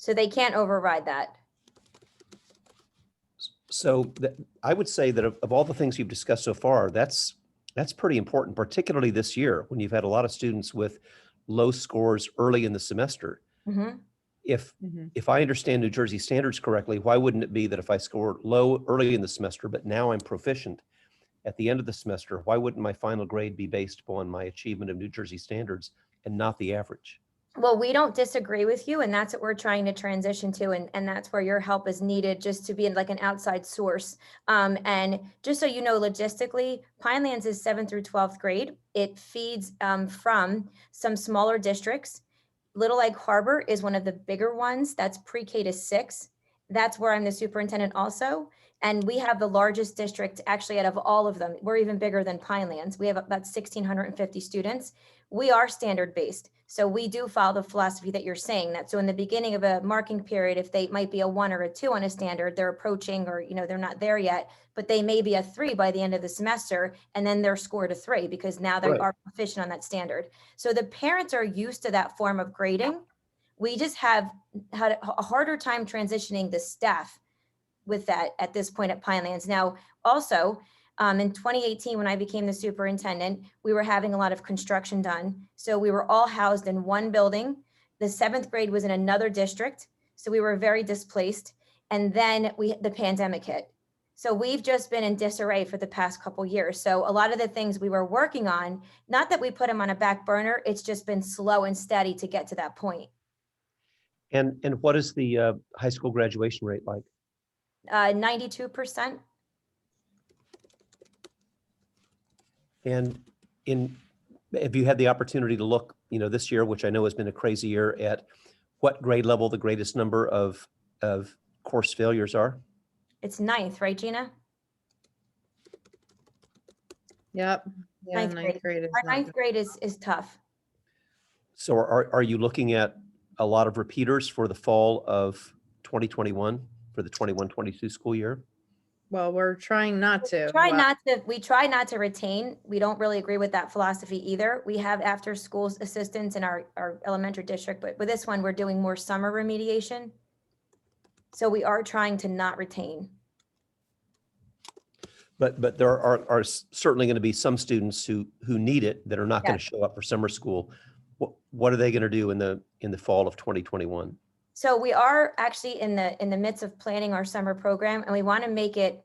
So they can't override that. So I would say that of all the things you've discussed so far, that's pretty important, particularly this year when you've had a lot of students with low scores early in the semester. Mm-hmm. If I understand New Jersey standards correctly, why wouldn't it be that if I score low early in the semester, but now I'm proficient at the end of the semester, why wouldn't my final grade be based upon my achievement of New Jersey standards and not the average? Well, we don't disagree with you, and that's what we're trying to transition to, and that's where your help is needed, just to be like an outside source. And just so you know, logistically, Pinelands is 7th through 12th grade. It feeds from some smaller districts. Little Egg Harbor is one of the bigger ones. That's pre-K to 6. That's where I'm the superintendent also. And we have the largest district actually out of all of them. We're even bigger than Pinelands. We have about 1,650 students. We are standard based. So we do follow the philosophy that you're saying that. So in the beginning of a marking period, if they might be a 1 or a 2 on a standard, they're approaching, or, they're not there yet, but they may be a 3 by the end of the semester. And then they're scored a 3 because now they are proficient on that standard. So the parents are used to that form of grading. We just have had a harder time transitioning the staff with that at this point at Pinelands. Now, also, in 2018, when I became the superintendent, we were having a lot of construction done. So we were all housed in one building. The 7th grade was in another district. So we were very displaced. And then the pandemic hit. So we've just been in disarray for the past couple years. So a lot of the things we were working on, not that we put them on a back burner, it's just been slow and steady to get to that point. And what is the high school graduation rate like? 92%. And have you had the opportunity to look, this year, which I know has been a crazy year, at what grade level the greatest number of course failures are? It's 9th, right, Gina? Yep. Yeah, 9th grade. is Our 9th grade is tough. So are you looking at a lot of repeaters for the fall of 2021 for the 21-22 school year? Well, we're trying not to. We try not to retain. We don't really agree with that philosophy either. We have after school assistants in our elementary district, but with this one, we're doing more summer remediation. So we are trying to not retain. But there are certainly going to be some students who need it that are not going to show up for summer school. What are they going to do in the fall of 2021? So we are actually in the midst of planning our summer program, and we want to make it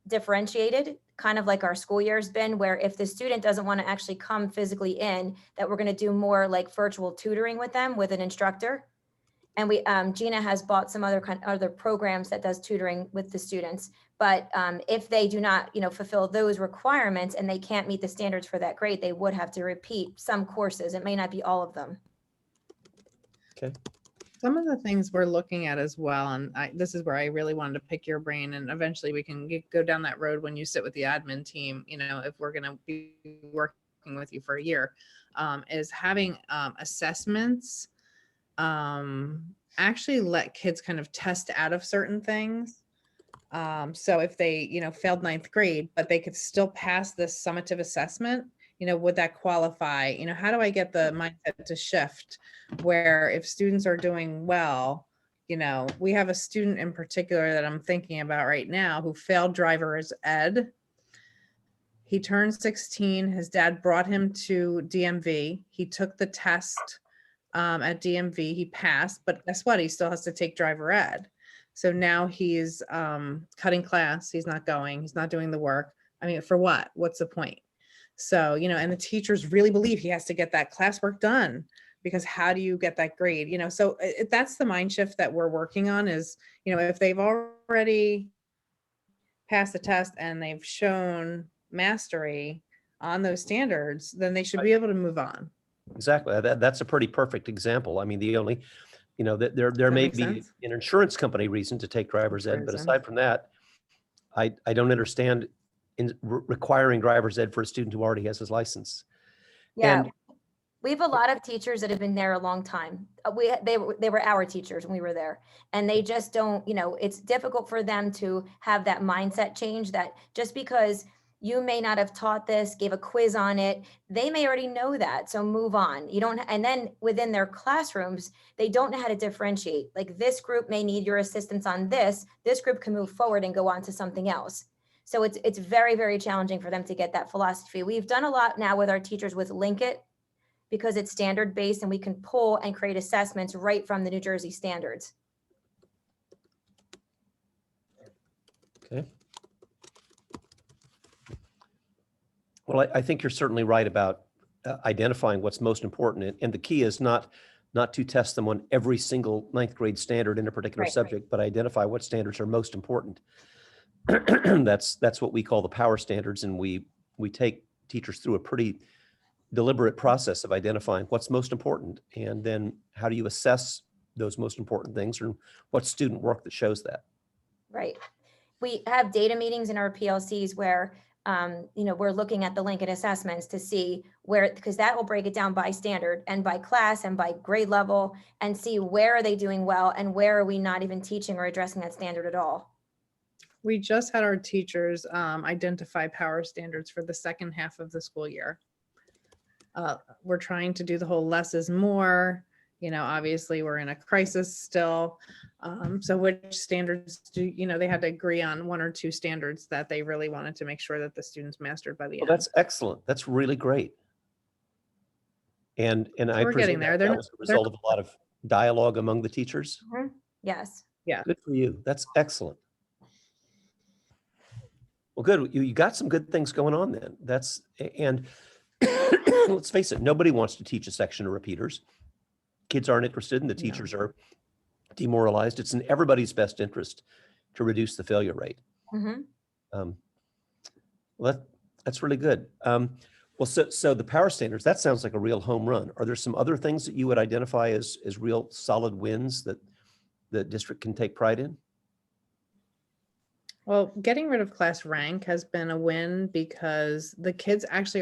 differentiated, kind of like our school year has been, where if the student doesn't want to actually come physically in, that we're going to do more like virtual tutoring with them with an instructor. And Gina has bought some other programs that does tutoring with the students. But if they do not, fulfill those requirements and they can't meet the standards for that grade, they would have to repeat some courses. It may not be all of them. Okay. Some of the things we're looking at as well, and this is where I really wanted to pick your brain, and eventually we can go down that road when you sit with the admin team, if we're going to be working with you for a year, is having assessments actually let kids kind of test out of certain things. So if they, failed 9th grade, but they could still pass this summative assessment, would that qualify? How do I get the mindset to shift where if students are doing well, we have a student in particular that I'm thinking about right now who failed driver's ed. He turned 16. His dad brought him to DMV. He took the test at DMV. He passed, but guess what? He still has to take driver ed. So now he's cutting class. He's not going. He's not doing the work. I mean, for what? What's the point? So, and the teachers really believe he has to get that classwork done, because how do you get that grade? So that's the mind shift that we're working on is, if they've already passed the test and they've shown mastery on those standards, then they should be able to move on. Exactly. That's a pretty perfect example. I mean, the only, there may be an insurance company reason to take driver's ed, but aside from that, I don't understand requiring driver's ed for a student who already has his license. Yeah. And we have a lot of teachers that have been there a long time. They were our teachers when we were there, and they just don't, it's difficult for them to have that mindset change, that just because You may not have taught this, gave a quiz on it. They may already know that. So move on. You don't, and then within their classrooms, they don't know how to differentiate. Like this group may need your assistance on this. This group can move forward and go on to something else. So it's very, very challenging for them to get that philosophy. We've done a lot now with our teachers with Link It, because it's standard based and we can pull and create assessments right from the New Jersey standards. Okay. Well, I think you're certainly right about identifying what's most important. And the key is not to test them on every single ninth grade standard in a particular subject, but identify what standards are most important. That's what we call the power standards. And we take teachers through a pretty deliberate process of identifying what's most important. And then how do you assess those most important things, or what student work that shows that? Right. We have data meetings in our PLCs where we're looking at the Lincoln assessments to see where, because that will break it down by standard and by class and by grade level, and see where are they doing well and where are we not even teaching or addressing that standard at all. We just had our teachers identify power standards for the second half of the school year. We're trying to do the whole less is more. Obviously we're in a crisis still. So which standards they had to agree on one or two standards that they really wanted to make sure that the students mastered by the end. That's excellent. That's really great. And So I we're presume getting there. that was a result of a lot of dialogue among the teachers. Mm-hmm. Yes. Yeah. Good for you. That's excellent. Well, good. You got some good things going on then. And let's face it, nobody wants to teach a section of repeaters. Kids aren't interested and the teachers are demoralized. It's in everybody's best interest to reduce the failure rate. Mm-hmm. Well, that's really good. Well, so the power standards, that sounds like a real home run. Are there some other things that you would identify as real solid wins that the district can take pride in? Well, getting rid of class rank has been a win because the kids actually are